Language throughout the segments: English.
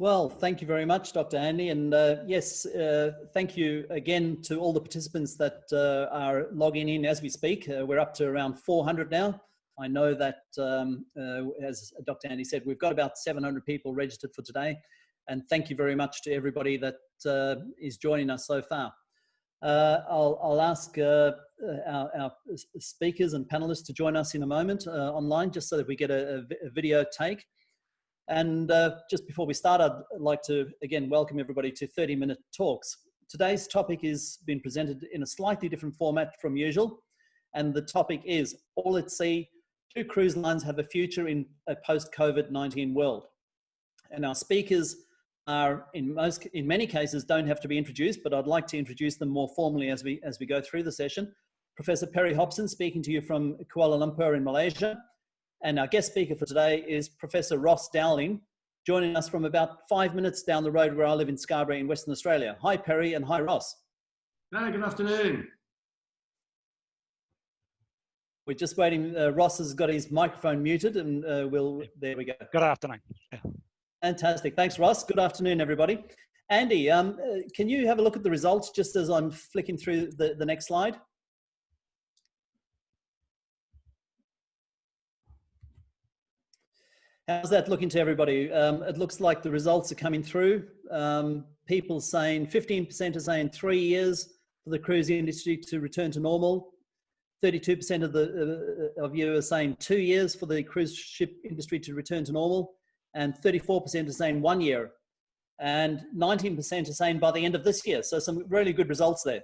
Well, thank you very much, Dr. Andy. And yes, thank you again to all the participants that are logging in as we speak. We're up to around 400 now. I know that, as Dr. Andy said, we've got about 700 people registered for today. And thank you very much to everybody that is joining us so far. I'll ask our speakers and panelists to join us in a moment online, just so that we get a video take. And just before we start, I'd like to again welcome everybody to 30-minute talks. Today's topic is being presented in a slightly different format from usual. And the topic is, all at sea, do cruise lines have a future in a post-COVID-19 world? And our speakers are, in many cases, don't have to be introduced, but I'd like to introduce them more formally as we go through the session. Professor Perry Hobson, speaking to you from Kuala Lumpur in Malaysia. And our guest speaker for today is Professor Ross Dowling, joining us from about 5 minutes down the road where I live in Scarborough in Western Australia. Hi, Perry, and hi, Ross. Hi, good afternoon. We're just waiting. Ross has got his microphone muted, and there we go. Good afternoon. Yeah. Fantastic. Thanks, Ross. Good afternoon, everybody. Andy, can you have a look at the results just as I'm flicking through the next slide? How's that looking to everybody? It looks like the results are coming through. People saying 15% are saying 3 years for the cruise industry to return to normal. 32% of you are saying 2 years for the cruise ship industry to return to normal. And 34% are saying 1 year. And 19% are saying by the end of this year. So some really good results there.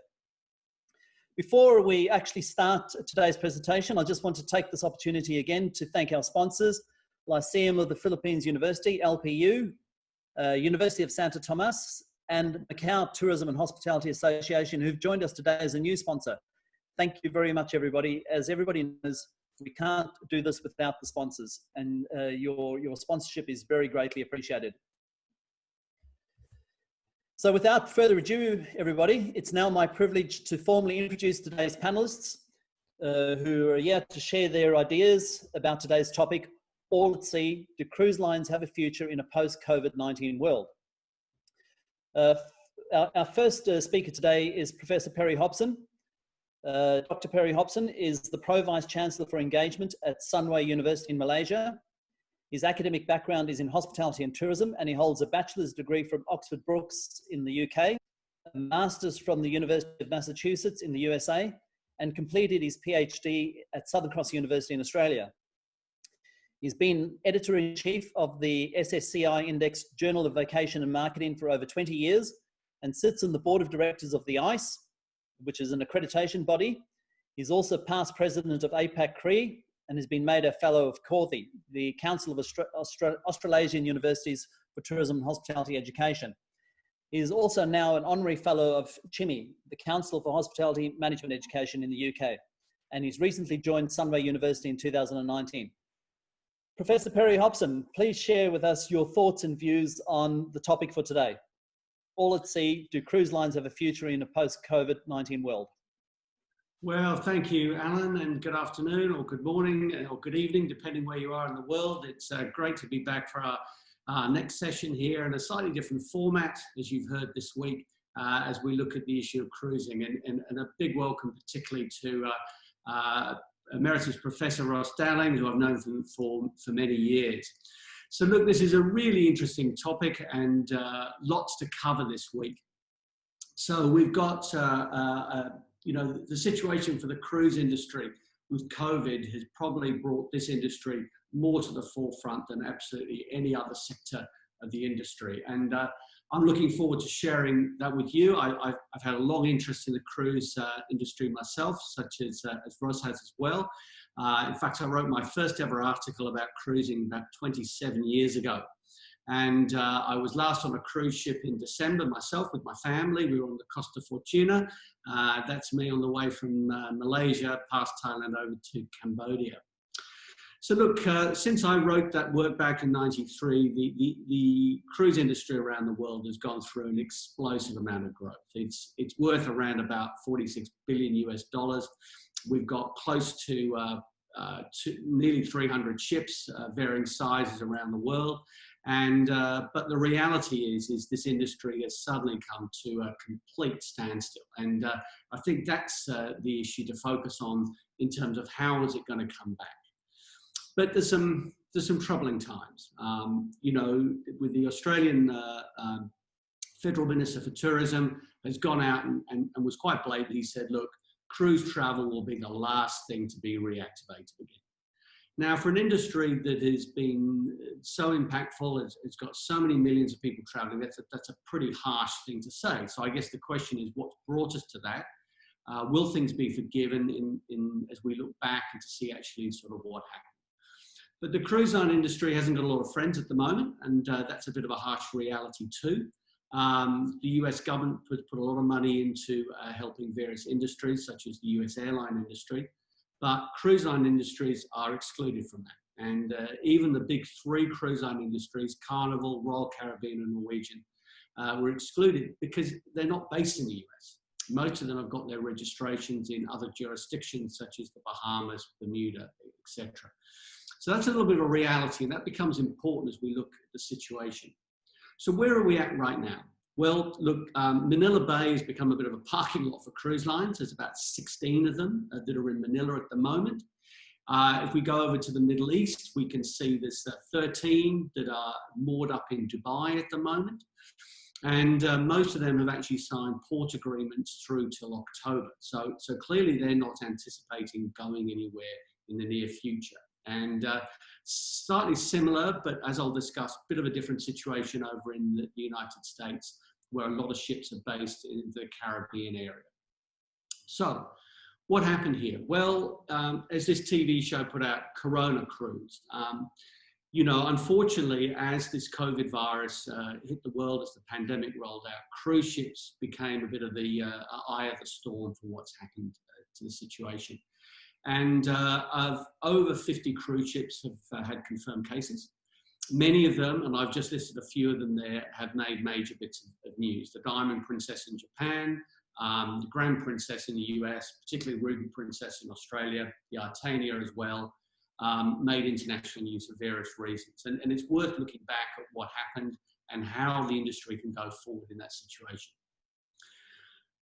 Before we actually start today's presentation, I just want to take this opportunity again to thank our sponsors, Lyceum of the Philippines University, LPU, University of Santo Tomas, and Macau Tourism and Hospitality Association, who've joined us today as a new sponsor. Thank you very much, everybody. As everybody knows, we can't do this without the sponsors, and your sponsorship is very greatly appreciated. So without further ado, everybody, it's now my privilege to formally introduce today's panelists who are here to share their ideas about today's topic, all at sea, do cruise lines have a future in a post-COVID-19 world? Our first speaker today is Professor Perry Hobson. Dr. Perry Hobson is the Pro Vice Chancellor for Engagement at Sunway University in Malaysia. His academic background is in hospitality and tourism, and he holds a bachelor's degree from Oxford Brookes in the UK, a master's from the University of Massachusetts in the USA, and completed his PhD at Southern Cross University in Australia. He's been editor-in-chief of the SSCI Index Journal of Vacation and Marketing for over 20 years and sits on the board of directors of the ICE, which is an accreditation body. He's also past president of APAC CRE and has been made a fellow of CORTHI, the Council of Australasian Universities for Tourism and Hospitality Education. He is also now an honorary fellow of CHIMI, the Council for Hospitality Management Education in the UK, and he's recently joined Sunway University in 2019. Professor Perry Hobson, please share with us your thoughts and views on the topic for today. All at sea, do cruise lines have a future in a post-COVID-19 world? Well, thank you, Alan, and good afternoon or good morning or good evening, depending where you are in the world. It's great to be back for our next session here in a slightly different format, as you've heard this week, as we look at the issue of cruising. And a big welcome particularly to Emeritus Professor Ross Dowling, who I've known for many years. So look, this is a really interesting topic and lots to cover this week. So we've got, you know, the situation for the cruise industry with COVID has probably brought this industry more to the forefront than absolutely any other sector of the industry. And I'm looking forward to sharing that with you. I've had a long interest in the cruise industry myself, such as Ross has as well. In fact, I wrote my first ever article about cruising about 27 years ago. And I was last on a cruise ship in December myself with my family. We were on the Costa Fortuna. That's me on the way from Malaysia past Thailand over to Cambodia. So look, since I wrote that work back in '93, the cruise industry around the world has gone through an explosive amount of growth. It's worth around about $46 billion US. We've got close to nearly 300 ships, varying sizes around the world. And, but the reality is this industry has suddenly come to a complete standstill. And I think that's the issue to focus on in terms of how is it going to come back. But there's some troubling times. You know, with the Australian Federal Minister for Tourism has gone out and was quite blatant. He said, look, cruise travel will be the last thing to be reactivated again. Now, for an industry that has been so impactful, it's got so many millions of people traveling, that's a pretty harsh thing to say. So I guess the question is, what's brought us to that? Will things be forgiven as we look back and to see actually sort of what happened? But the cruise line industry hasn't got a lot of friends at the moment, and that's a bit of a harsh reality too. The US government put a lot of money into helping various industries, such as the US airline industry, but cruise line industries are excluded from that. And even the big three cruise line industries, Carnival, Royal Caribbean and Norwegian, were excluded because they're not based in the US. Most of them have got their registrations in other jurisdictions, such as the Bahamas, Bermuda, etc. So that's a little bit of a reality, and that becomes important as we look at the situation. So where are we at right now? Well, look, Manila Bay has become a bit of a parking lot for cruise lines. There's about 16 of them that are in Manila at the moment. If we go over to the Middle East, we can see there's 13 that are moored up in Dubai at the moment. And most of them have actually signed port agreements through till October. So clearly they're not anticipating going anywhere in the near future. And slightly similar, but as I'll discuss, a bit of a different situation over in the United States, where a lot of ships are based in the Caribbean area. So what happened here? Well, as this TV show put out, Corona Cruise, you know, unfortunately, as this COVID virus hit the world, as the pandemic rolled out, cruise ships became a bit of the eye of the storm for what's happened to the situation. And of over 50 cruise ships have had confirmed cases. Many of them, and I've just listed a few of them there, have made major bits of news. The Diamond Princess in Japan, the Grand Princess in the US, particularly Ruby Princess in Australia, the Artania as well, made international news for various reasons. And it's worth looking back at what happened and how the industry can go forward in that situation.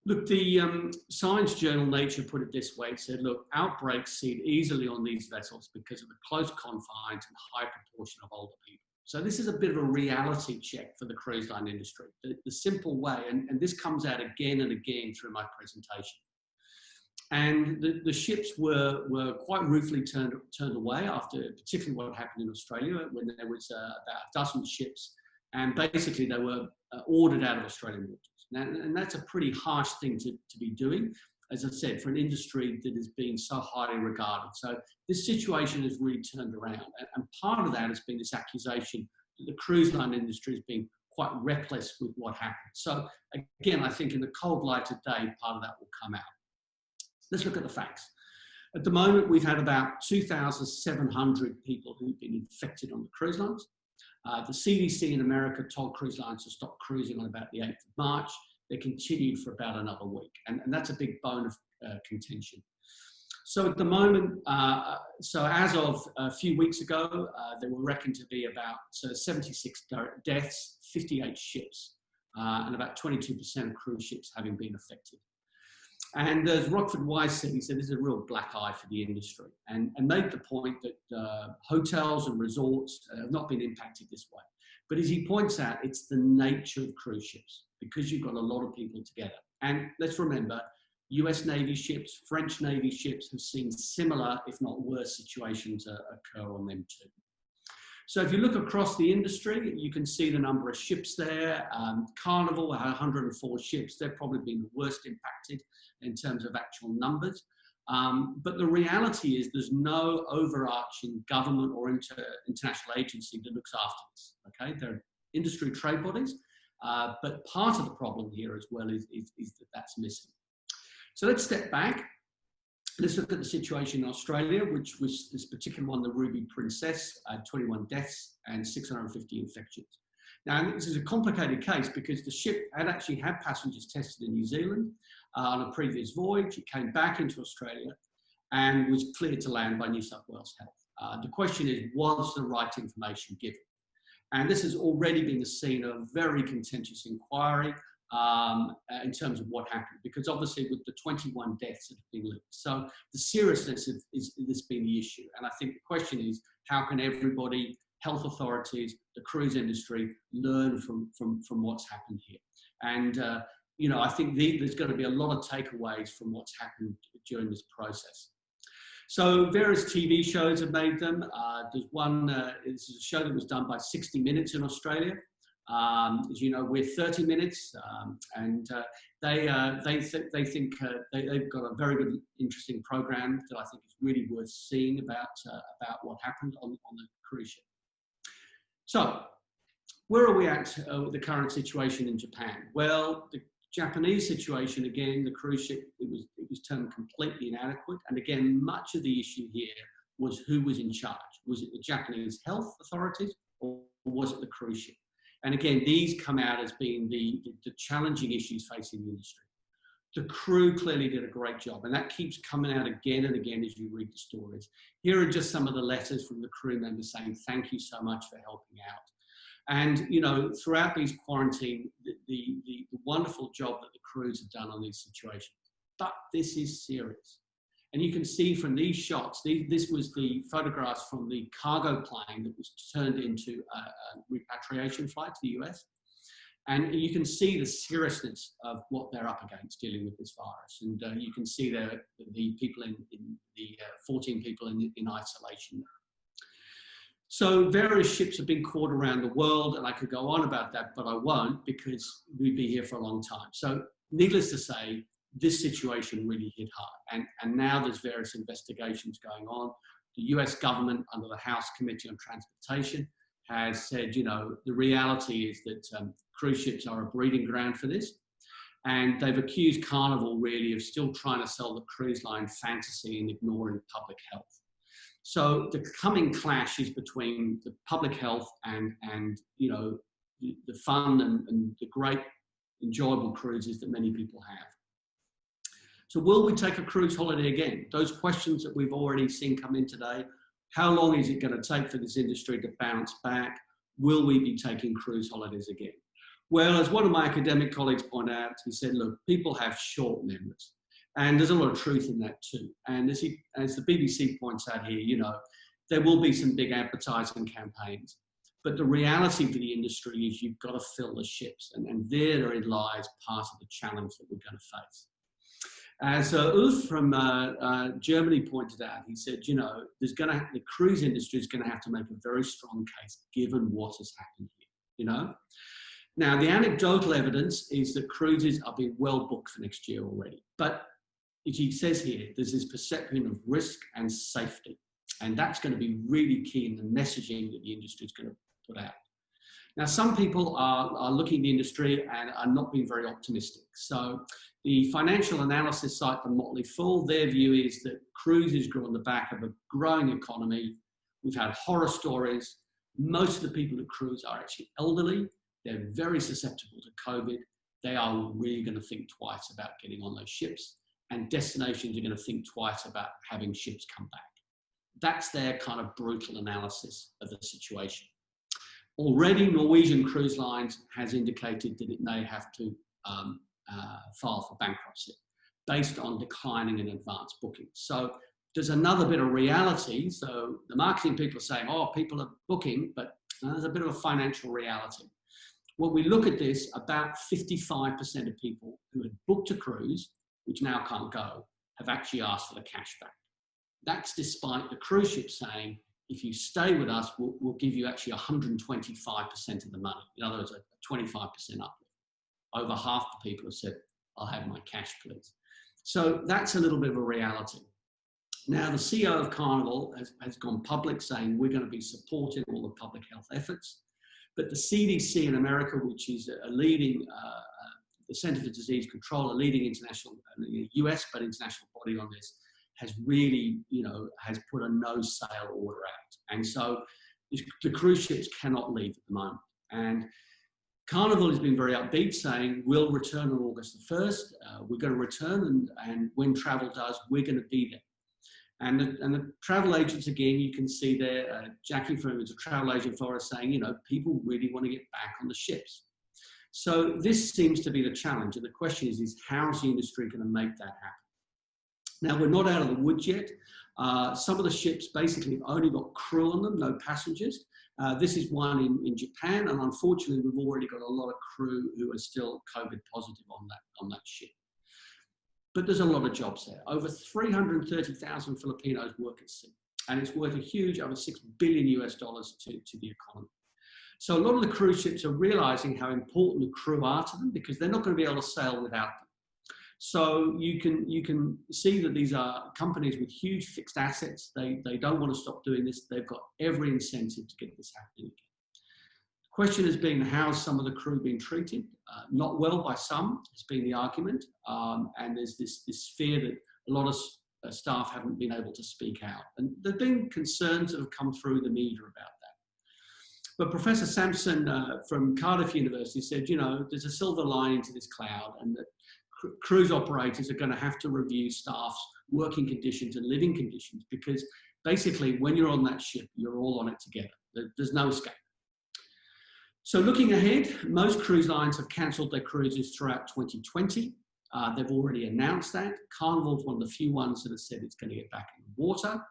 Look, the science journal Nature put it this way. It said, look, outbreaks seed easily on these vessels because of the close confines and high proportion of older people. So this is a bit of a reality check for the cruise line industry. The simple way, and this comes out again and again through my presentation. And the ships were quite ruthlessly turned away after particularly what happened in Australia, when there was about a dozen ships, and basically they were ordered out of Australian waters. And that's a pretty harsh thing to be doing, as I said, for an industry that has been so highly regarded. So this situation has really turned around. And part of that has been this accusation that the cruise line industry has been quite reckless with what happened. So again, I think in the cold light of day, part of that will come out. Let's look at the facts. At the moment, we've had about 2,700 people who've been infected on the cruise lines. The CDC in America told cruise lines to stop cruising on about the 8th of March. They continued for about another week. And that's a big bone of contention. So at the moment, so as of a few weeks ago, there were reckoned to be about 76 deaths, 58 ships, and about 22% of cruise ships having been affected. And as Rockford Wise said, he said this is a real black eye for the industry, and made the point that hotels and resorts have not been impacted this way. But as he points out, it's the nature of cruise ships, because you've got a lot of people together. And let's remember, US Navy ships, French Navy ships have seen similar, if not worse, situations occur on them too. So if you look across the industry, you can see the number of ships there. Carnival had 104 ships. They've probably been the worst impacted in terms of actual numbers. But the reality is there's no overarching government or international agency that looks after this. Okay, there are industry trade bodies, but part of the problem here as well is that that's missing. So let's step back. Let's look at the situation in Australia, which was this particular one, the Ruby Princess, 21 deaths and 650 infections. Now, this is a complicated case because the ship had actually had passengers tested in New Zealand on a previous voyage. It came back into Australia. and was cleared to land by New South Wales Health. The question is, was the right information given? And this has already been the scene of a very contentious inquiry in terms of what happened, because obviously with the 21 deaths that have been linked. So the seriousness of this being the issue. And I think the question is, how can everybody, health authorities, the cruise industry, learn from what's happened here? And, you know, I think there's going to be a lot of takeaways from what's happened during this process. So various TV shows have made them. There's one, this is a show that was done by 60 Minutes in Australia. As you know, we're 30 minutes, and they've got a very good, interesting program that I think is really worth seeing about what happened on the cruise ship. So, where are we at with the current situation in Japan? Well, the Japanese situation, again, the cruise ship, it was termed completely inadequate, and again, much of the issue here was who was in charge. Was it the Japanese health authorities, or was it the cruise ship? And again, these come out as being the challenging issues facing the industry. The crew clearly did a great job, and that keeps coming out again and again as you read the stories. Here are just some of the letters from the crew members saying, thank you so much for helping out. And, you know, throughout these quarantine, the wonderful job that the crews have done on these situations. But this is serious. And you can see from these shots, this was the photographs from the cargo plane that was turned into a repatriation flight to the US. And you can see the seriousness of what they're up against dealing with this virus. And you can see the people in the 14 people in isolation. So various ships have been caught around the world, and I could go on about that, but I won't, because we'd be here for a long time. So needless to say, this situation really hit hard. And now there's various investigations going on. The US government, under the House Committee on Transportation, has said, you know, the reality is that cruise ships are a breeding ground for this. And they've accused Carnival really of still trying to sell the cruise line fantasy and ignoring public health. So the coming clash is between the public health and you know, the fun and the great enjoyable cruises that many people have. So will we take a cruise holiday again? Those questions that we've already seen come in today. How long is it going to take for this industry to bounce back? Will we be taking cruise holidays again? Well, as one of my academic colleagues pointed out, he said, look, people have short memories. And there's a lot of truth in that too. And as the BBC points out here, you know, there will be some big advertising campaigns. But the reality for the industry is you've got to fill the ships. And therein lies part of the challenge that we're going to face. As Ulf from Germany pointed out, he said, you know, the cruise industry is going to have to make a very strong case given what has happened here, you know. Now, the anecdotal evidence is that cruises are being well booked for next year already. But as he says here, there's this perception of risk and safety. And that's going to be really key in the messaging that the industry is going to put out. Now, some people are looking at the industry and are not being very optimistic. So the financial analysis site, The Motley Fool, their view is that cruises grew on the back of a growing economy. We've had horror stories. Most of the people who cruise are actually elderly. They're very susceptible to COVID. They are really going to think twice about getting on those ships, and destinations are going to think twice about having ships come back. That's their kind of brutal analysis of the situation. Already, Norwegian Cruise Lines has indicated that it may have to file for bankruptcy based on declining in advance bookings. So there's another bit of reality. So the marketing people are saying, oh, people are booking, but there's a bit of a financial reality. When we look at this, about 55% of people who had booked a cruise, which now can't go, have actually asked for the cash back. That's despite the cruise ship saying, if you stay with us, we'll give you actually 125% of the money. In other words, a 25% uplift. Over half the people have said, I'll have my cash, please. So that's a little bit of a reality. Now, the CEO of Carnival has gone public saying we're going to be supporting all the public health efforts. But the CDC in America, which is a leading, the Center for Disease Control, a leading international, US, but international body on this, has really, you know, has put a no sail order out. And so the cruise ships cannot leave at the moment. And Carnival has been very upbeat, saying we'll return on August the 1st. We're going to return, and when travel does, we're going to be there. And the travel agents, again, you can see there, Jackie from a travel agent for us saying, you know, people really want to get back on the ships. So this seems to be the challenge. And the question is how's the industry going to make that happen? Now, we're not out of the woods yet. Some of the ships basically have only got crew on them, no passengers. This is one in Japan, and unfortunately, we've already got a lot of crew who are still COVID positive on that ship. But there's a lot of jobs there. Over 330,000 Filipinos work at sea, and it's worth a huge, over $6 billion US to the economy. So a lot of the cruise ships are realizing how important the crew are to them because they're not going to be able to sail without them. So you can see that these are companies with huge fixed assets. They don't want to stop doing this. They've got every incentive to get this happening again. The question has been, how's some of the crew been treated? Not well by some, has been the argument. And there's this fear that a lot of staff haven't been able to speak out. And there've been concerns that have come through the media about that. But Professor Sampson from Cardiff University said, you know, there's a silver lining to this cloud, and that cruise operators are going to have to review staff's working conditions and living conditions, because basically when you're on that ship, you're all on it together. There's no escape. So looking ahead, most cruise lines have cancelled their cruises throughout 2020. They've already announced that. Carnival's one of the few ones that have said it's going to get back in the water.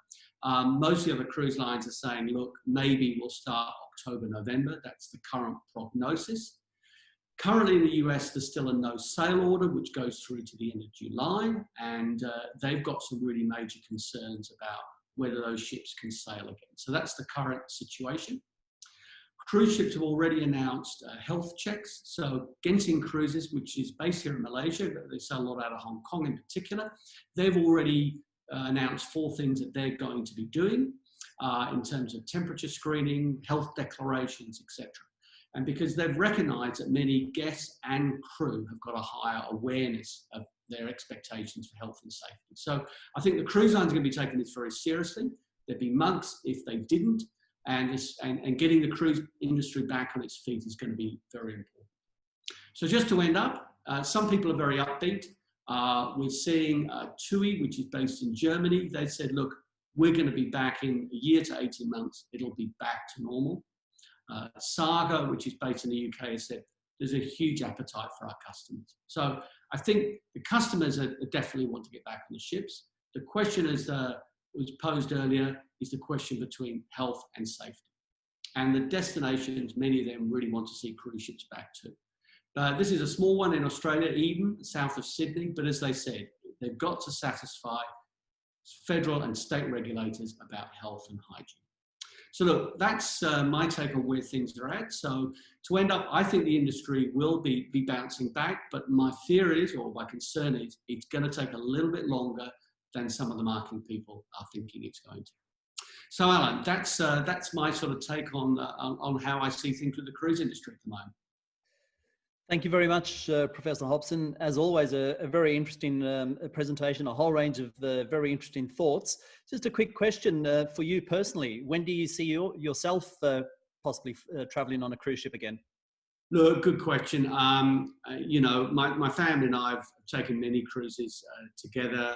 Most of the other cruise lines are saying, look, maybe we'll start October, November. That's the current prognosis. Currently in the US, there's still a no sail order, which goes through to the end of July. And they've got some really major concerns about whether those ships can sail again. So that's the current situation. Cruise ships have already announced health checks. So Genting Cruises, which is based here in Malaysia, they sell a lot out of Hong Kong in particular, they've already announced 4 things that they're going to be doing in terms of temperature screening, health declarations, etc. And because they've recognised that many guests and crew have got a higher awareness of their expectations for health and safety. So I think the cruise lines are going to be taking this very seriously. There'd be months if they didn't. And getting the cruise industry back on its feet is going to be very important. So just to end up, some people are very upbeat. We're seeing TUI, which is based in Germany. They said, look, we're going to be back in a year to 18 months. It'll be back to normal. Saga, which is based in the UK, has said there's a huge appetite for our customers. So I think the customers definitely want to get back on the ships. The question is, was posed earlier, is the question between health and safety. And the destinations, many of them really want to see cruise ships back too. This is a small one in Australia, Eden, south of Sydney, but as they said, they've got to satisfy federal and state regulators about health and hygiene. So look, that's my take on where things are at. So to end up, I think the industry will be bouncing back, but my fear is, or my concern is, it's going to take a little bit longer than some of the marketing people are thinking it's going to. So Alan, that's my sort of take on how I see things with the cruise industry at the moment. Thank you very much, Professor Hobson. As always, a very interesting presentation, a whole range of very interesting thoughts. Just a quick question for you personally. When do you see yourself possibly traveling on a cruise ship again? Look, good question. You know, my family and I have taken many cruises together.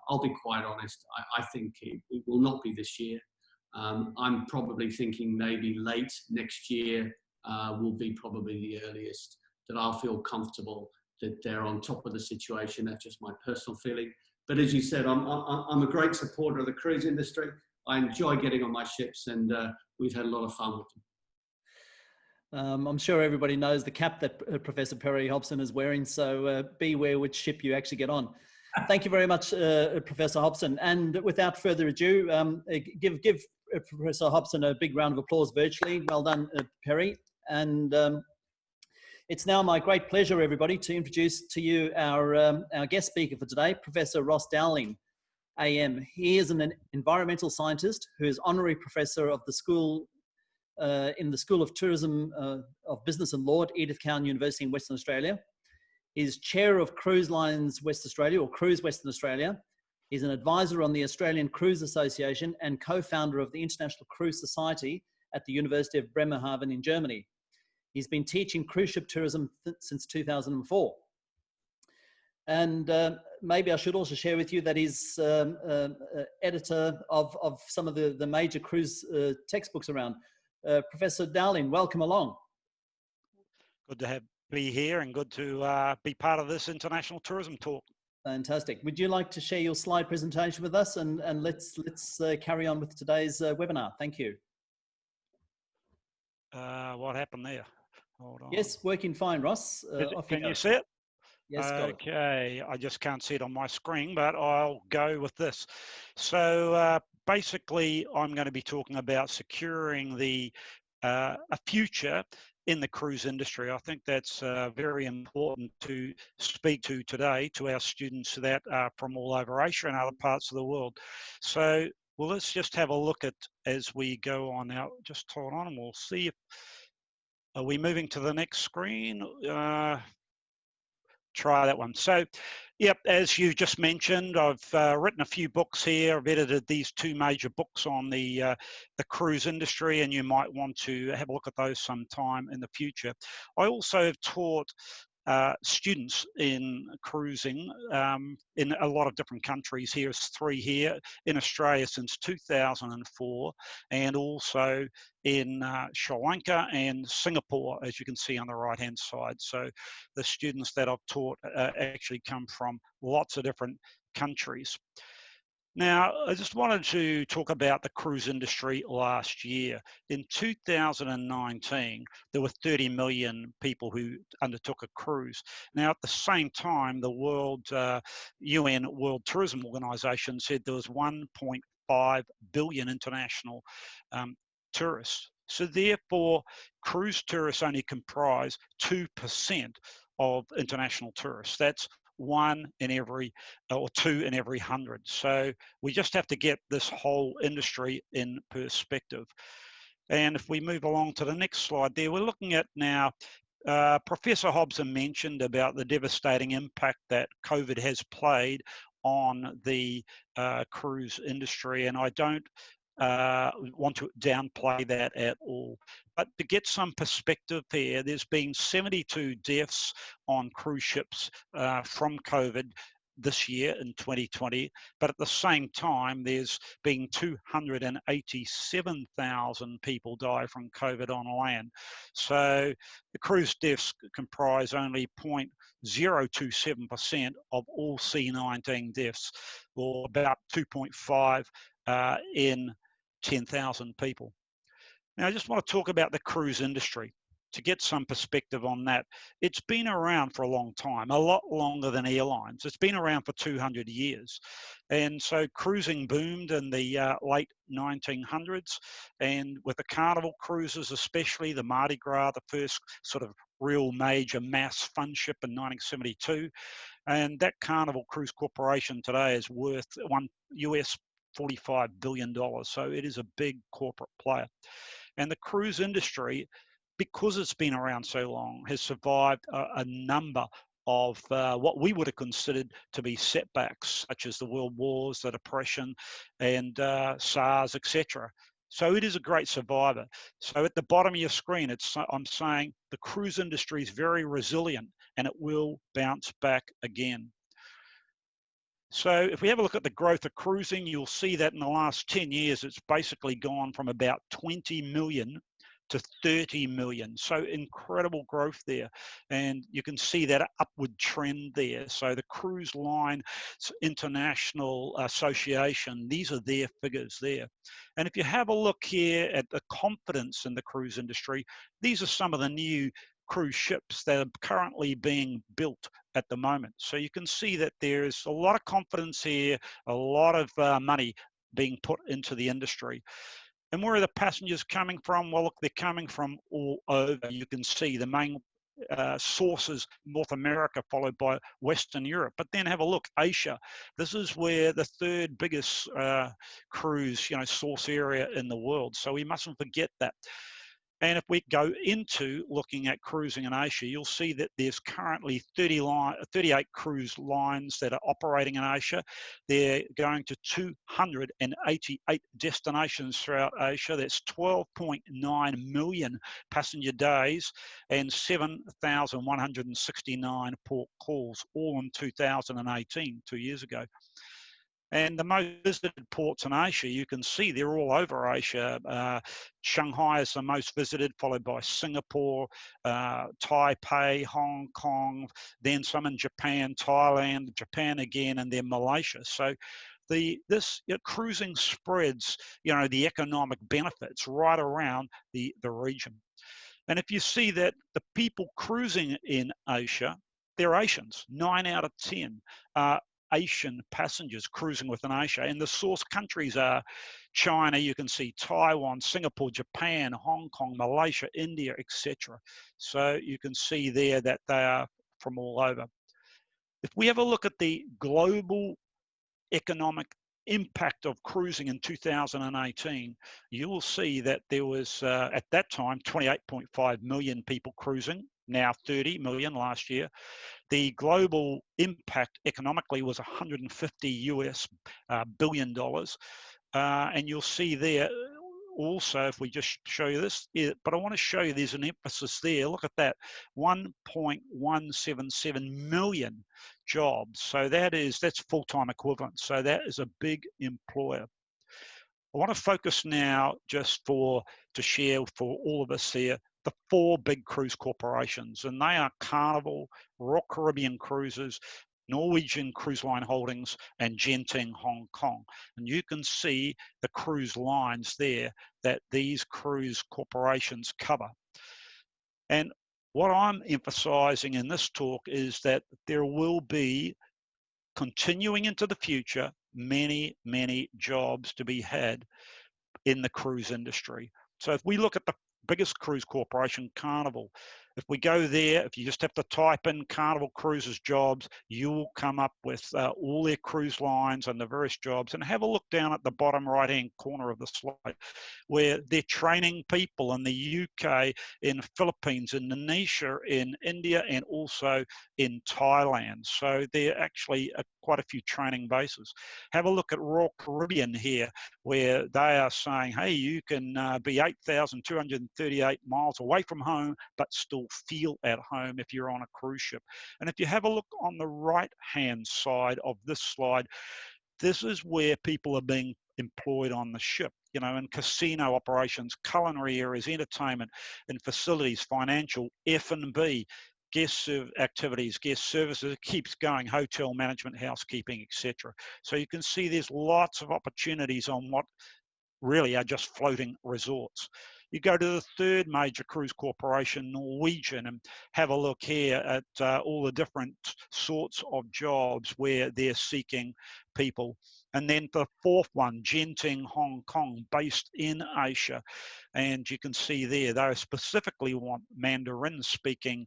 I'll be quite honest, I think it will not be this year. I'm probably thinking maybe late next year will be probably the earliest that I'll feel comfortable that they're on top of the situation. That's just my personal feeling. But as you said, I'm a great supporter of the cruise industry. I enjoy getting on my ships, and we've had a lot of fun with them. I'm sure everybody knows the cap that Professor Perry Hobson is wearing, so beware which ship you actually get on. Thank you very much, Professor Hobson. And without further ado, give Professor Hobson a big round of applause virtually. Well done, Perry. And it's now my great pleasure, everybody, to introduce to you our guest speaker for today, Professor Ross Dowling, AM. He is an environmental scientist who is honorary professor of the school in the School of Tourism of Business and Law at Edith Cowan University in Western Australia. He's chair of Cruise Lines West Australia, or Cruise Western Australia. He's an advisor on the Australian Cruise Association and co-founder of the International Cruise Society at the University of Bremerhaven in Germany. He's been teaching cruise ship tourism since 2004. And maybe I should also share with you that he's editor of some of the major cruise textbooks around. Professor Dowling, welcome along. Good to be here and good to be part of this international tourism talk. Fantastic. Would you like to share your slide presentation with us, and let's carry on with today's webinar. Thank you. What happened there? Hold on. Yes, working fine, Ross. Can you see it? Yes, got it. Okay, I just can't see it on my screen, but I'll go with this. So basically, I'm going to be talking about securing a future in the cruise industry. I think that's very important to speak to today to our students that are from all over Asia and other parts of the world. So, well, let's just have a look at as we go on now. Just hold on and we'll see if, are we moving to the next screen? Try that one. So, yep, as you just mentioned, I've written a few books here. I've edited these two major books on the cruise industry, and you might want to have a look at those sometime in the future. I also have taught students in cruising in a lot of different countries. Here's 3 here in Australia since 2004, and also in Sri Lanka and Singapore, as you can see on the right hand side. So the students that I've taught actually come from lots of different countries. Now, I just wanted to talk about the cruise industry last year. In 2019, there were 30 million people who undertook a cruise. Now, at the same time, the UN World Tourism Organization said there was 1.5 billion international tourists. So therefore, cruise tourists only comprise 2% of international tourists. That's 1 in every, or 2 in every 100. So we just have to get this whole industry in perspective. And if we move along to the next slide there, we're looking at now, Professor Hobson mentioned about the devastating impact that COVID has played on the cruise industry, and I don't want to downplay that at all. But to get some perspective here, there's been 72 deaths on cruise ships from COVID this year in 2020, but at the same time, there's been 287,000 people die from COVID on land. So the cruise deaths comprise only 0.027% of all C-19 deaths, or about 2.5 in 10,000 people. Now, I just want to talk about the cruise industry to get some perspective on that. It's been around for a long time, a lot longer than airlines. It's been around for 200 years. And so cruising boomed in the late 1900s, and with the carnival cruises, especially the Mardi Gras, the first sort of real major mass fun ship in 1972. And that Carnival Cruise Corporation today is worth $45 billion. So it is a big corporate player. And the cruise industry, because it's been around so long, has survived a number of what we would have considered to be setbacks, such as the World Wars, the Depression, and SARS, etc. So it is a great survivor. So at the bottom of your screen, I'm saying the cruise industry is very resilient and it will bounce back again. So if we have a look at the growth of cruising, you'll see that in the last 10 years, it's basically gone from about 20 million to 30 million. So incredible growth there. And you can see that upward trend there. So the Cruise Line International Association, these are their figures there. And if you have a look here at the confidence in the cruise industry, these are some of the new cruise ships that are currently being built at the moment. So you can see that there's a lot of confidence here, a lot of money being put into the industry. And where are the passengers coming from? Well, look, they're coming from all over. You can see the main sources, North America, followed by Western Europe. But then have a look, Asia. This is where the 3rd biggest cruise, source area in the world. So we mustn't forget that. And if we go into looking at cruising in Asia, you'll see that there's currently 38 cruise lines that are operating in Asia. They're going to 288 destinations throughout Asia. That's 12.9 million passenger days and 7,169 port calls, all in 2018, 2 years ago. And the most visited ports in Asia, you can see they're all over Asia. Shanghai is the most visited, followed by Singapore, Taipei, Hong Kong, then some in Japan, Thailand, Japan again, and then Malaysia. So this cruising spreads, the economic benefits right around the region. And if you see that the people cruising in Asia, they're Asians. 9 out of 10 are Asian passengers cruising within Asia. And the source countries are China, you can see Taiwan, Singapore, Japan, Hong Kong, Malaysia, India, etc. So you can see there that they are from all over. If we have a look at the global economic impact of cruising in 2018, you will see that there was, at that time, 28.5 million people cruising, now 30 million last year. The global impact economically was $150 billion. And you'll see there also, if we just show you this, but I want to show you there's an emphasis there. Look at that, 1.177 million jobs. So that's full-time equivalent. So that is a big employer. I want to focus now just to share for all of us here the 4 big cruise corporations, and they are Carnival, Royal Caribbean Cruises, Norwegian Cruise Line Holdings, and Genting Hong Kong. And you can see the cruise lines there that these cruise corporations cover. And what I'm emphasizing in this talk is that there will be, continuing into the future, many, many jobs to be had in the cruise industry. So if we look at the biggest cruise corporation, Carnival, if we go there, if you just have to type in Carnival Cruises jobs, you will come up with all their cruise lines and the various jobs. And have a look down at the bottom right-hand corner of the slide, where they're training people in the UK, in Philippines, Indonesia, in India, and also in Thailand. So they're actually quite a few training bases. Have a look at Royal Caribbean here, where they are saying, hey, you can be 8,238 miles away from home, but still feel at home if you're on a cruise ship. And if you have a look on the right-hand side of this slide, this is where people are being employed on the ship, in casino operations, culinary areas, entertainment, and facilities, financial, F&B, guest activities, guest services. It keeps going, hotel management, housekeeping, etc. So you can see there's lots of opportunities on what really are just floating resorts. You go to the 3rd major cruise corporation, Norwegian, and have a look here at all the different sorts of jobs where they're seeking people. And then the 4th one, Genting Hong Kong, based in Asia. And you can see there, they specifically want Mandarin-speaking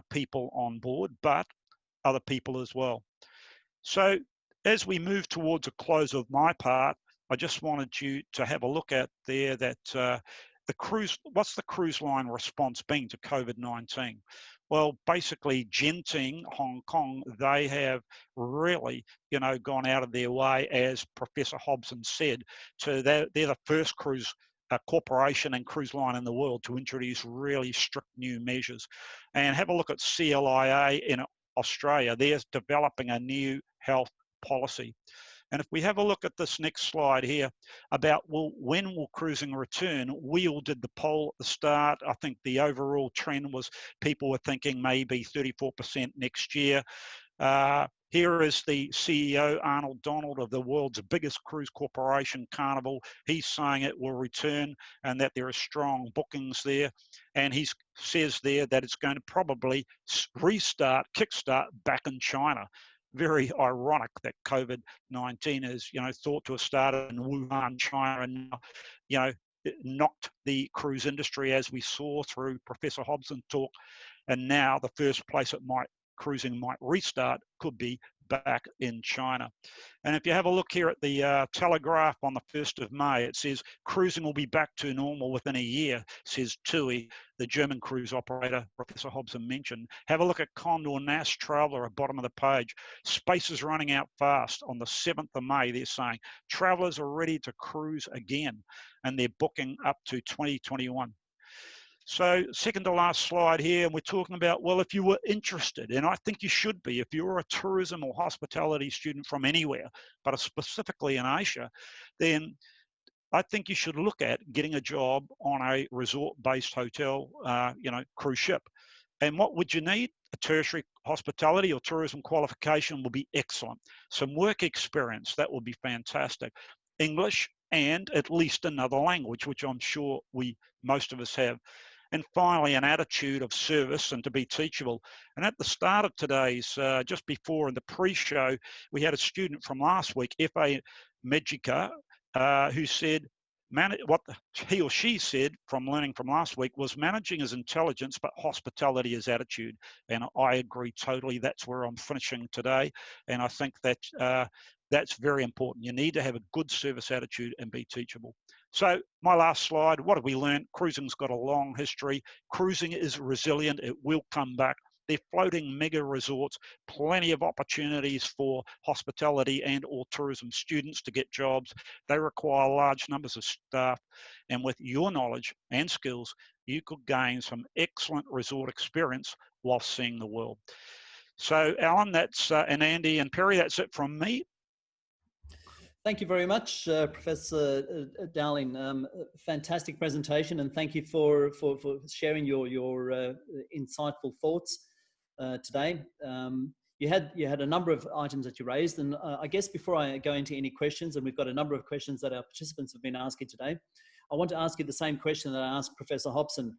people on board, but other people as well. So as we move towards a close of my part, I just wanted you to have a look at there that what's the cruise line response been to COVID-19? Well, basically Genting Hong Kong, they have really, gone out of their way, as Professor Hobson said, they're the first cruise corporation and cruise line in the world to introduce really strict new measures. And have a look at CLIA in Australia. They're developing a new health policy. And if we have a look at this next slide here about, well, when will cruising return? We all did the poll at the start. I think the overall trend was people were thinking maybe 34% next year. Here is the CEO, Arnold Donald, of the world's biggest cruise corporation, Carnival. He's saying it will return and that there are strong bookings there. And he says there that it's going to probably kickstart back in China. Very ironic that COVID-19 is, thought to have started in Wuhan, China, and now, it knocked the cruise industry, as we saw through Professor Hobson's talk, and now the first place it might cruising might restart could be back in China. And if you have a look here at the Telegraph on the 1st of May, it says cruising will be back to normal within a year, says TUI, the German cruise operator Professor Hobson mentioned. Have a look at Condor Nast Traveller at the bottom of the page. Space is running out fast. On the 7th of May, they're saying travellers are ready to cruise again, and they're booking up to 2021. So second to last slide here, and we're talking about, well, if you were interested, and I think you should be, if you're a tourism or hospitality student from anywhere, but specifically in Asia, then I think you should look at getting a job on a resort-based hotel, cruise ship. And what would you need? A tertiary hospitality or tourism qualification will be excellent. Some work experience, that would be fantastic. English and at least another language, which I'm sure most of us have. And finally, an attitude of service and to be teachable. And at the start of today's, just before in the pre-show, we had a student from last week, F.A. Medjika, who said, what he or she said from learning from last week was managing is intelligence, but hospitality is attitude. And I agree totally. That's where I'm finishing today. And I think that that's very important. You need to have a good service attitude and be teachable. So my last slide, what have we learned? Cruising's got a long history. Cruising is resilient. It will come back. They're floating mega resorts, plenty of opportunities for hospitality and or tourism students to get jobs. They require large numbers of staff. And with your knowledge and skills, you could gain some excellent resort experience while seeing the world. So Alan, and Andy and Perry, that's it from me. Thank you very much, Professor Dowling. Fantastic presentation, and thank you for sharing your insightful thoughts today. You had a number of items that you raised, and I guess before I go into any questions, and we've got a number of questions that our participants have been asking today, I want to ask you the same question that I asked Professor Hobson.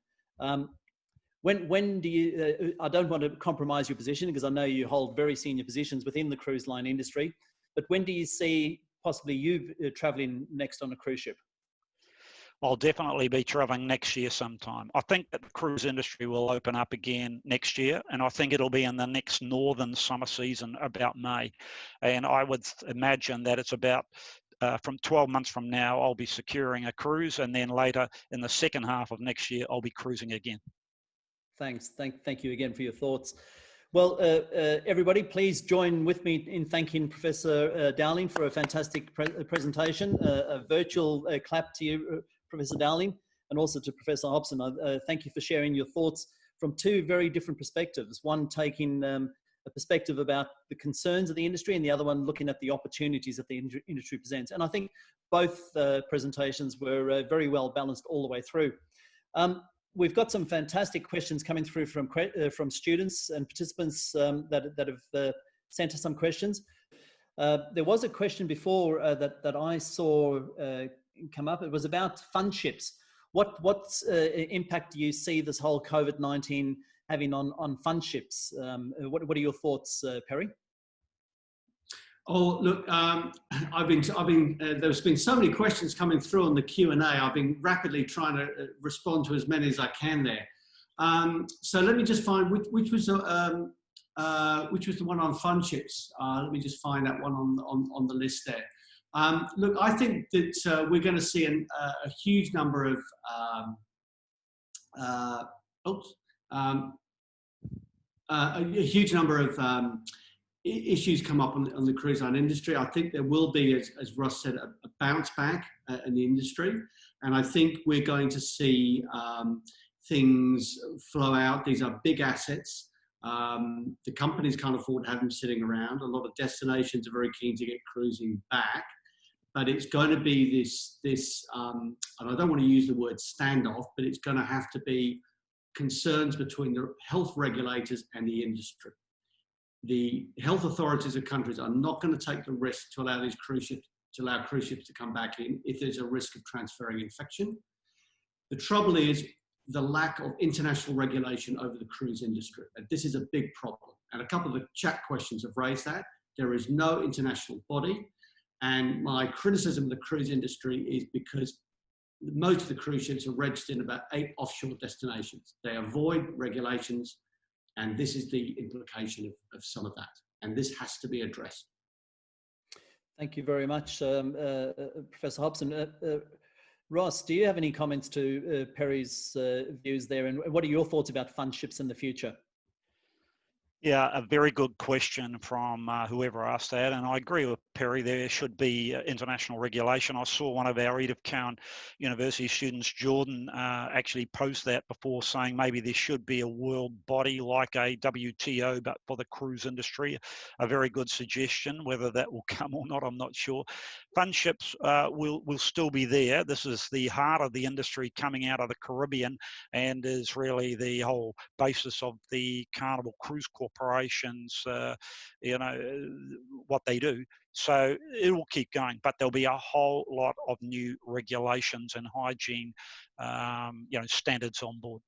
When do you? I don't want to compromise your position because I know you hold very senior positions within the cruise line industry, but when do you see possibly you traveling next on a cruise ship? I'll definitely be traveling next year sometime. I think that the cruise industry will open up again next year, and I think it'll be in the next northern summer season about May. And I would imagine that it's about from 12 months from now, I'll be securing a cruise, and then later in the second half of next year, I'll be cruising again. Thanks. Thank you again for your thoughts. Well, everybody, please join with me in thanking Professor Dowling for a fantastic presentation. A virtual clap to you, Professor Dowling, and also to Professor Hobson. Thank you for sharing your thoughts from two very different perspectives. One taking a perspective about the concerns of the industry, and the other one looking at the opportunities that the industry presents. And I think both presentations were very well balanced all the way through. We've got some fantastic questions coming through from students and participants that have sent us some questions. There was a question before that I saw come up. It was about fun ships. What impact do you see this whole COVID-19 having on fun ships? What are your thoughts, Perry? Oh, look, there's been so many questions coming through on the Q&A. I've been rapidly trying to respond to as many as I can there. So let me just find which was the one on fun ships. Let me just find that one on the list there. Look, I think that we're going to see a huge number of issues come up on the cruise line industry. I think there will be, as Ross said, a bounce back in the industry. And I think we're going to see things flow out. These are big assets. The companies can't afford to have them sitting around. A lot of destinations are very keen to get cruising back. But it's going to be this and I don't want to use the word standoff, but it's going to have to be concerns between the health regulators and the industry. The health authorities of countries are not going to take the risk to allow cruise ships to come back in if there's a risk of transferring infection. The trouble is the lack of international regulation over the cruise industry. And this is a big problem. And a couple of the chat questions have raised that. There is no international body. And my criticism of the cruise industry is because most of the cruise ships are registered in about 8 offshore destinations. They avoid regulations. And this is the implication of some of that. And this has to be addressed. Thank you very much, Professor Hobson. Ross, do you have any comments to Perry's views there? And what are your thoughts about fund ships in the future? Yeah, a very good question from whoever asked that, and I agree with Perry. There should be international regulation. I saw one of our Edith Cowan University students, Jordan, actually post that before, saying maybe there should be a world body like a WTO, but for the cruise industry. A very good suggestion. Whether that will come or not, I'm not sure. Fund ships will still be there. This is the heart of the industry coming out of the Caribbean, and is really the whole basis of the Carnival Cruise Corporations, what they do. So it will keep going, but there'll be a whole lot of new regulations and hygiene, standards on board.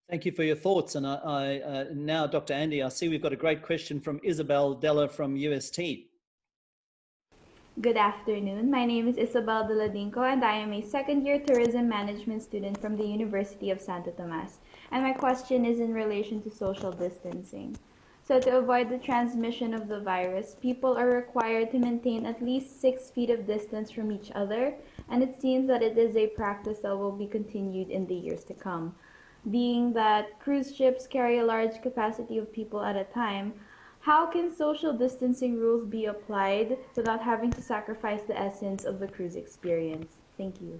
Thank you for your thoughts. And now, Dr. Andy, I see we've got a great question from Isabel Della from UST. Good afternoon. My name is Isabel Deladinco, and I am a second-year tourism management student from the University of Santo Tomas. And my question is in relation to social distancing. So to avoid the transmission of the virus, people are required to maintain at least 6 feet of distance from each other, and it seems that it is a practice that will be continued in the years to come. Being that cruise ships carry a large capacity of people at a time, how can social distancing rules be applied without having to sacrifice the essence of the cruise experience? Thank you.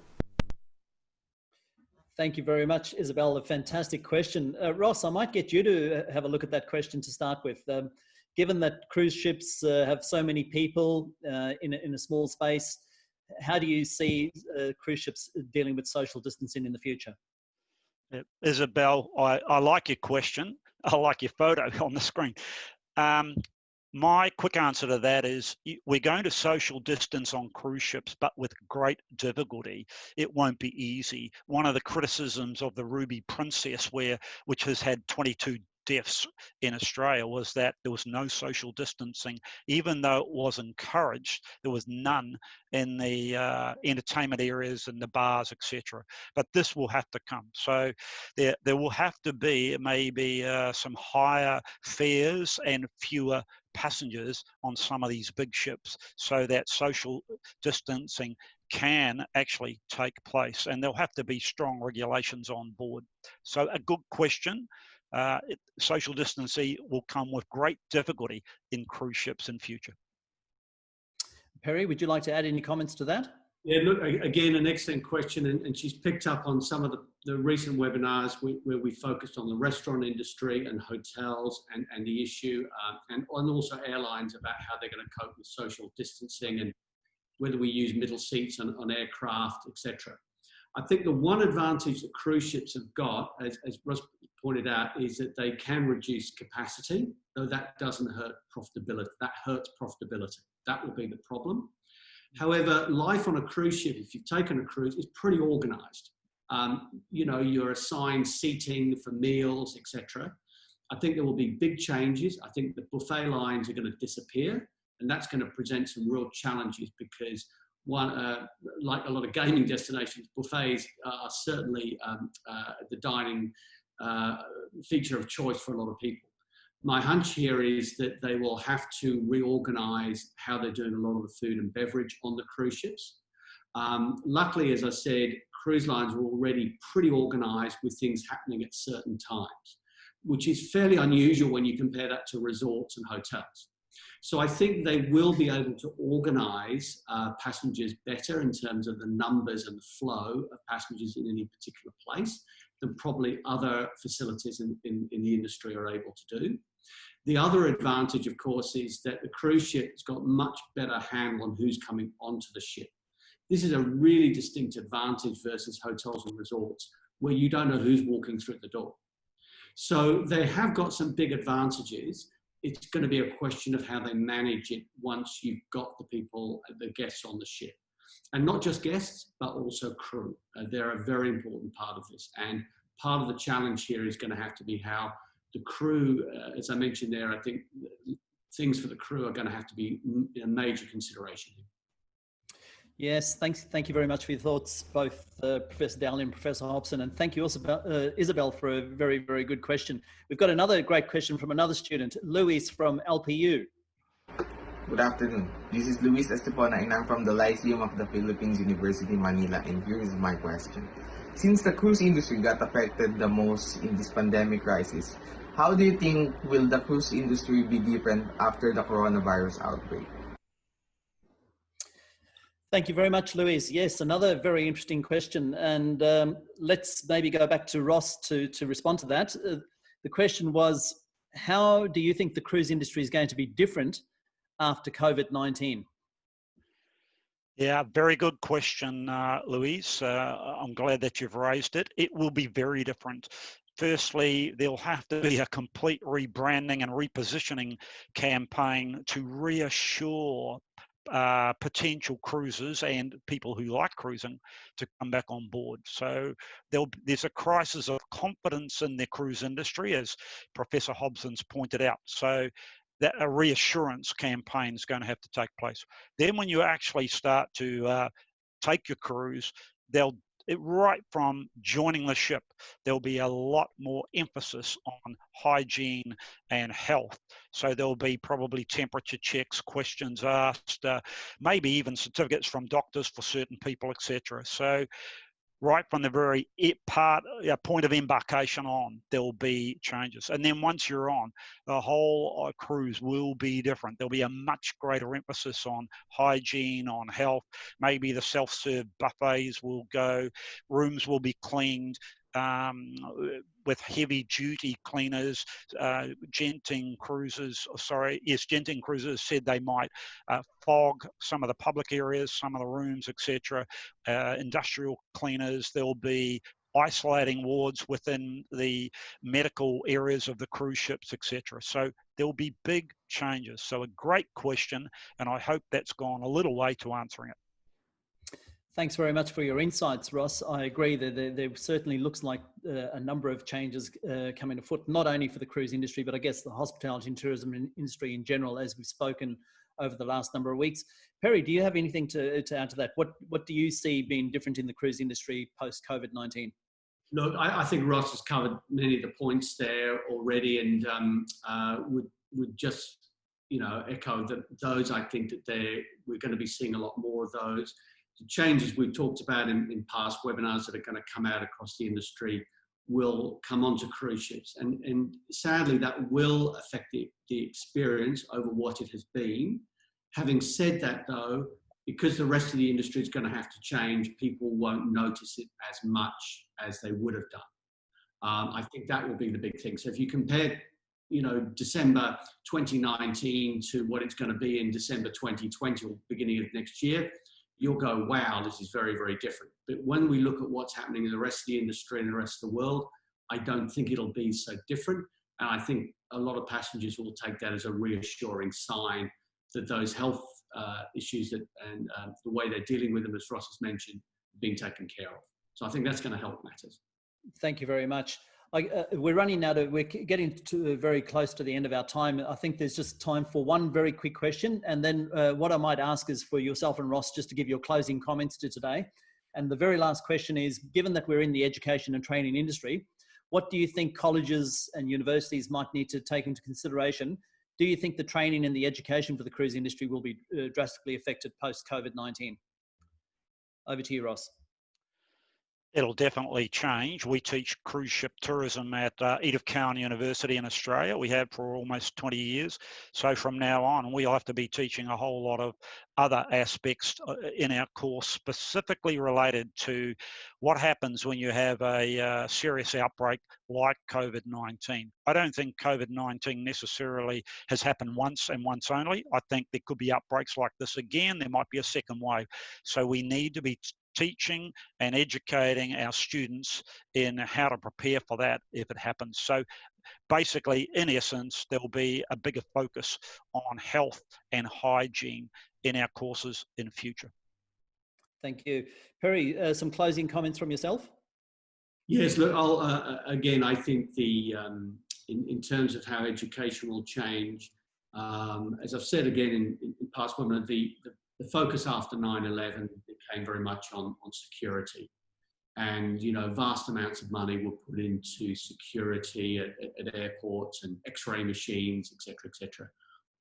Thank you very much, Isabel. A fantastic question. Ross, I might get you to have a look at that question to start with. Given that cruise ships have so many people in a small space, how do you see cruise ships dealing with social distancing in the future? Isabel, I like your question. I like your photo on the screen. My quick answer to that is we're going to social distance on cruise ships, but with great difficulty. It won't be easy. One of the criticisms of the Ruby Princess, which has had 22 deaths in Australia, was that there was no social distancing. Even though it was encouraged, there was none in the entertainment areas and the bars, etc. But this will have to come. So there will have to be maybe some higher fares and fewer passengers on some of these big ships, so that social distancing can actually take place, and there'll have to be strong regulations on board. So a good question. Social distancing will come with great difficulty in cruise ships in future. Perry, would you like to add any comments to that? Yeah, look, again, an excellent question, and she's picked up on some of the recent webinars where we focused on the restaurant industry and hotels and the issue, and also airlines about how they're going to cope with social distancing and whether we use middle seats on aircraft, etc. I think the one advantage that cruise ships have got, as Ross pointed out, is that they can reduce capacity, though that doesn't hurt profitability. That hurts profitability. That will be the problem. However, life on a cruise ship, if you've taken a cruise, is pretty organized. You're assigned seating for meals, etc. I think there will be big changes. I think the buffet lines are going to disappear, and that's going to present some real challenges because like a lot of gaming destinations, buffets are certainly the dining feature of choice for a lot of people. My hunch here is that they will have to reorganize how they're doing a lot of the food and beverage on the cruise ships. Luckily, as I said, cruise lines are already pretty organized with things happening at certain times, which is fairly unusual when you compare that to resorts and hotels. So I think they will be able to organize passengers better in terms of the numbers and the flow of passengers in any particular place than probably other facilities in the industry are able to do. The other advantage, of course, is that the cruise ship's got much better handle on who's coming onto the ship. This is a really distinct advantage versus hotels and resorts where you don't know who's walking through the door. So they have got some big advantages. It's going to be a question of how they manage it once you've got the people, the guests on the ship. And not just guests, but also crew. They're a very important part of this. And part of the challenge here is going to have to be how the crew, as I mentioned there, I think things for the crew are going to have to be a major consideration here. Yes, thank you very much for your thoughts, both Professor Dowling and Professor Hobson, and thank you also, Isabel, for a very, very good question. We've got another great question from another student, Luis from LPU. Good afternoon. This is Luis Estepona and I'm from the Lyceum of the Philippines University, Manila, and here is my question. Since the cruise industry got affected the most in this pandemic crisis, how do you think will the cruise industry be different after the coronavirus outbreak? Thank you very much, Louise. Yes, another very interesting question. And let's maybe go back to Ross to respond to that. The question was, how do you think the cruise industry is going to be different after COVID-19? Yeah, very good question, Louise. I'm glad that you've raised it. It will be very different. Firstly, there'll have to be a complete rebranding and repositioning campaign to reassure potential cruisers and people who like cruising to come back on board. So there's a crisis of confidence in the cruise industry, as Professor Hobson's pointed out. So that a reassurance campaign is going to have to take place. Then when you actually start to take your cruise, right from joining the ship, there'll be a lot more emphasis on hygiene and health. So there'll be probably temperature checks, questions asked, maybe even certificates from doctors for certain people, etc. So right from the very point of embarkation on, there'll be changes. And then once you're on, the whole cruise will be different. There'll be a much greater emphasis on hygiene, on health. Maybe the self-serve buffets will go, rooms will be cleaned with heavy-duty cleaners. Genting Cruises said they might fog some of the public areas, some of the rooms, etc. Industrial cleaners. There'll be isolating wards within the medical areas of the cruise ships, etc. So there'll be big changes. So a great question, and I hope that's gone a little way to answering it. Thanks very much for your insights, Ross. I agree that there certainly looks like a number of changes coming afoot, not only for the cruise industry, but I guess the hospitality and tourism industry in general, as we've spoken over the last number of weeks. Perry, do you have anything to add to that? What do you see being different in the cruise industry post-COVID-19? Look, I think Ross has covered many of the points there already, and would just echo that those. I think that we're going to be seeing a lot more of those. The changes we've talked about in past webinars that are going to come out across the industry will come onto cruise ships. And sadly, that will affect the experience over what it has been. Having said that, though, because the rest of the industry is going to have to change, people won't notice it as much as they would have done. I think that will be the big thing. So if you compare, December 2019 to what it's going to be in December 2020 or beginning of next year, you'll go, wow, this is very, very different. But when we look at what's happening in the rest of the industry and the rest of the world, I don't think it'll be so different. And I think a lot of passengers will take that as a reassuring sign that those health issues and the way they're dealing with them, as Ross has mentioned, being taken care of. So I think that's going to help matters. Thank you very much. We're getting very close to the end of our time. I think there's just time for one very quick question. And then what I might ask is for yourself and Ross just to give your closing comments to today. And the very last question is, given that we're in the education and training industry, what do you think colleges and universities might need to take into consideration? Do you think the training and the education for the cruise industry will be drastically affected post-COVID-19? Over to you, Ross. It'll definitely change. We teach cruise ship tourism at Edith Cowan University in Australia. We have for almost 20 years. So from now on, we'll have to be teaching a whole lot of other aspects in our course specifically related to what happens when you have a serious outbreak like COVID-19. I don't think COVID-19 necessarily has happened once and once only. I think there could be outbreaks like this again. There might be a second wave. So we need to be teaching and educating our students in how to prepare for that if it happens. So basically, in essence, there will be a bigger focus on health and hygiene in our courses in the future. Thank you. Perry, some closing comments from yourself? Yes, look, again, I think in terms of how education will change, as I've said again in past webinars, the the focus after 9/11 became very much on security. And, you know, vast amounts of money were put into security at airports and X-ray machines, et cetera,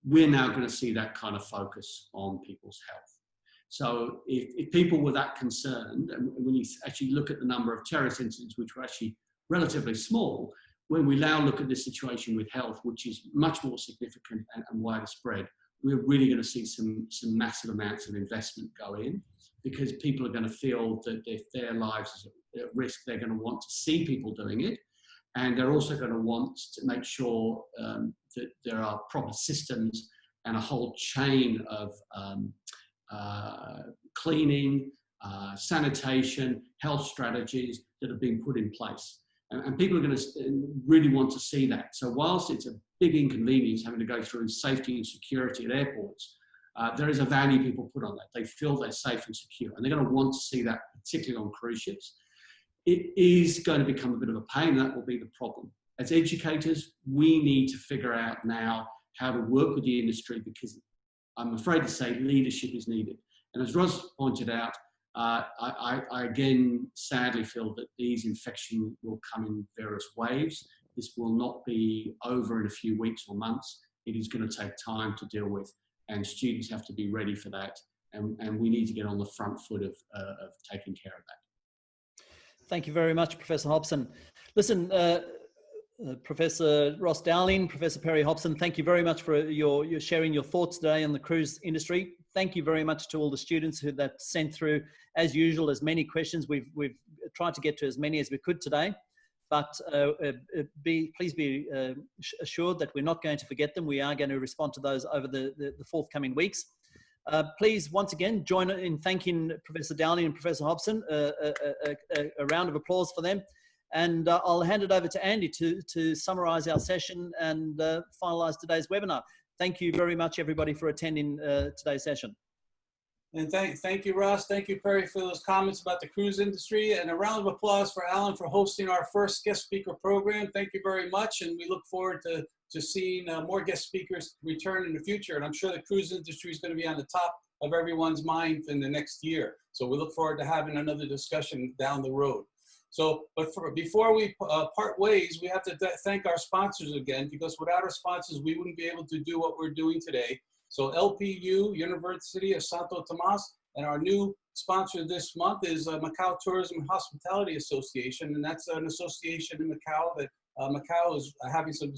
We're now going to see that kind of focus on people's health. So if people were that concerned, and when you actually look at the number of terrorist incidents, which were actually relatively small, when we now look at this situation with health, which is much more significant and widespread, we're really going to see some massive amounts of investment go in, because people are going to feel that if their lives are at risk, they're going to want to see people doing it. And they're also going to want to make sure that there are proper systems and a whole chain of cleaning, sanitation, health strategies that have been put in place. And people are going to really want to see that. So whilst it's a big inconvenience having to go through safety and security at airports, there is a value people put on that. They feel they're safe and secure, and they're going to want to see that, particularly on cruise ships. It is going to become a bit of a pain, and that will be the problem. As educators, we need to figure out now how to work with the industry, because I'm afraid to say leadership is needed. And as Ross pointed out, I again sadly feel that these infections will come in various waves. This will not be over in a few weeks or months. It is going to take time to deal with, and students have to be ready for that. And we need to get on the front foot of taking care of that. Thank you very much, Professor Hobson. Listen, Professor Ross Dowling, Professor Perry Hobson, thank you very much for your sharing your thoughts today on the cruise industry. Thank you very much to all the students that sent through, as usual, as many questions. We've tried to get to as many as we could today, but please be assured that we're not going to forget them. We are going to respond to those over the forthcoming weeks. Please, once again, join in thanking Professor Dowling and Professor Hobson. A round of applause for them. And I'll hand it over to Andy to summarize our session and finalize today's webinar. Thank you very much, everybody, for attending today's session. And thank you, Ross. Thank you, Perry, for those comments about the cruise industry. And a round of applause for Alan for hosting our first guest speaker program. Thank you very much. And we look forward to seeing more guest speakers return in the future. And I'm sure the cruise industry is going to be on the top of everyone's mind in the next year. So we look forward to having another discussion down the road. So, before we part ways, we have to thank our sponsors again, because without our sponsors, we wouldn't be able to do what we're doing today. So LPU, University of Santo Tomas, and our new sponsor this month is Macau Tourism and Hospitality Association, and that's an association in Macau that Macau is having some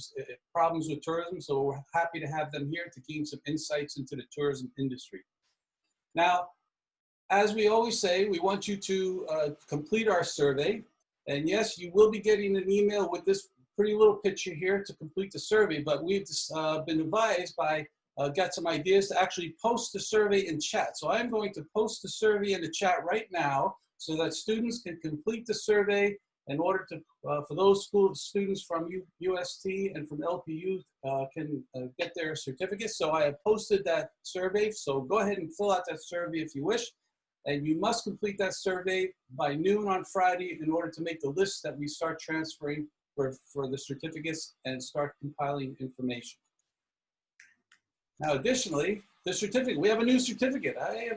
problems with tourism, so we're happy to have them here to gain some insights into the tourism industry. Now, as we always say, we want you to complete our survey. And yes, you will be getting an email with this pretty little picture here to complete the survey, but we've been advised by, got some ideas to actually post the survey in chat. So I'm going to post the survey in the chat right now so that students can complete the survey in order to, for those students from UST and from LPU can get their certificates. So I have posted that survey, so go ahead and fill out that survey if you wish. And you must complete that survey by noon on Friday in order to make the list that we start transferring for the certificates and start compiling information. Now, additionally, the certificate, we have a new certificate. I have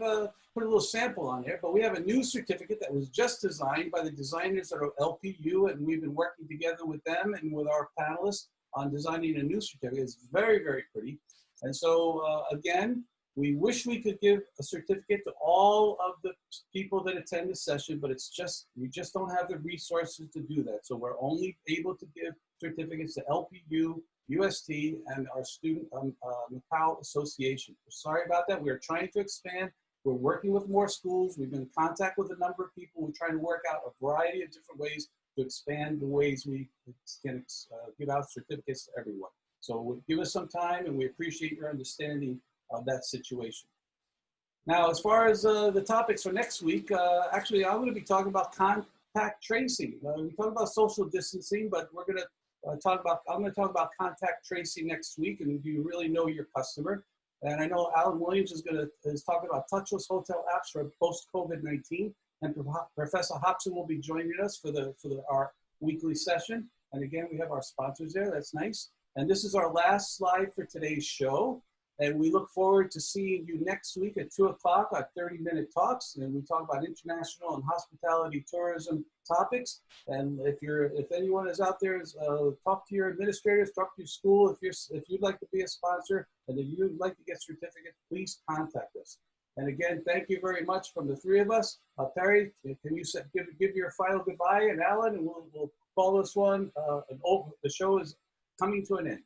put a little sample on there, but we have a new certificate that was just designed by the designers at LPU, and we've been working together with them and with our panelists on designing a new certificate. It's very, very pretty. And so, again, we wish we could give a certificate to all of the people that attend the session, but it's just, we just don't have the resources to do that. So we're only able to give certificates to LPU, UST, and our student Macau Association. We're sorry about that. We're trying to expand. We're working with more schools. We've been in contact with a number of people. We're trying to work out a variety of different ways to expand the ways we can give out certificates to everyone. So give us some time, and we appreciate your understanding of that situation. Now, as far as the topics for next week, actually, I'm going to be talking about contact tracing. We talk about social distancing, but we're going to I'm going to talk about contact tracing next week, and do you really know your customer? And I know Alan Williams is talking about touchless hotel apps for post-COVID-19, and Professor Hobson will be joining us for our weekly session. And again, we have our sponsors there. That's nice. And this is our last slide for today's show. And we look forward to seeing you next week at 2 o'clock on 30-minute talks. And we talk about international and hospitality tourism topics. And if anyone is out there, talk to your administrators, talk to your school. If you'd like to be a sponsor and if you'd like to get certificates, please contact us. And again, thank you very much from the three of us. Perry, can you give your final goodbye, and Alan, and we'll call this one. The show is coming to an end.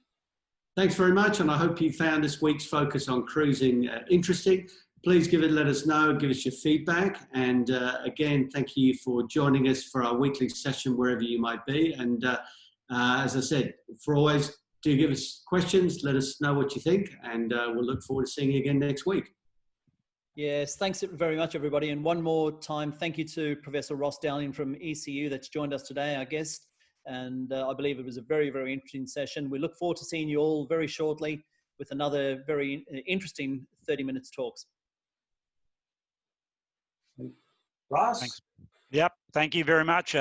Thanks very much, and I hope you found this week's focus on cruising interesting. Please let us know, give us your feedback, and again, thank you for joining us for our weekly session wherever you might be. And as I said, for always, do give us questions, let us know what you think, and we'll look forward to seeing you again next week. Yes, thanks very much, everybody. And one more time, thank you to Professor Ross Dowling from ECU that's joined us today, our guest. And I believe it was a very, very interesting session. We look forward to seeing you all very shortly with another very interesting 30 minutes talks. Ross? Thanks. Yep, thank you very much.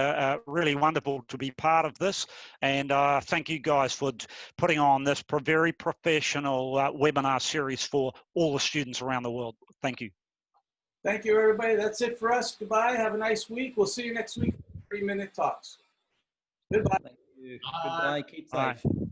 Really wonderful to be part of this. And thank you guys for putting on this very professional webinar series for all the students around the world. Thank you. Thank you, everybody. That's it for us. Goodbye. Have a nice week. We'll see you next week. 30-minute talks. Goodbye. Thank you. Goodbye. Keep safe. Bye.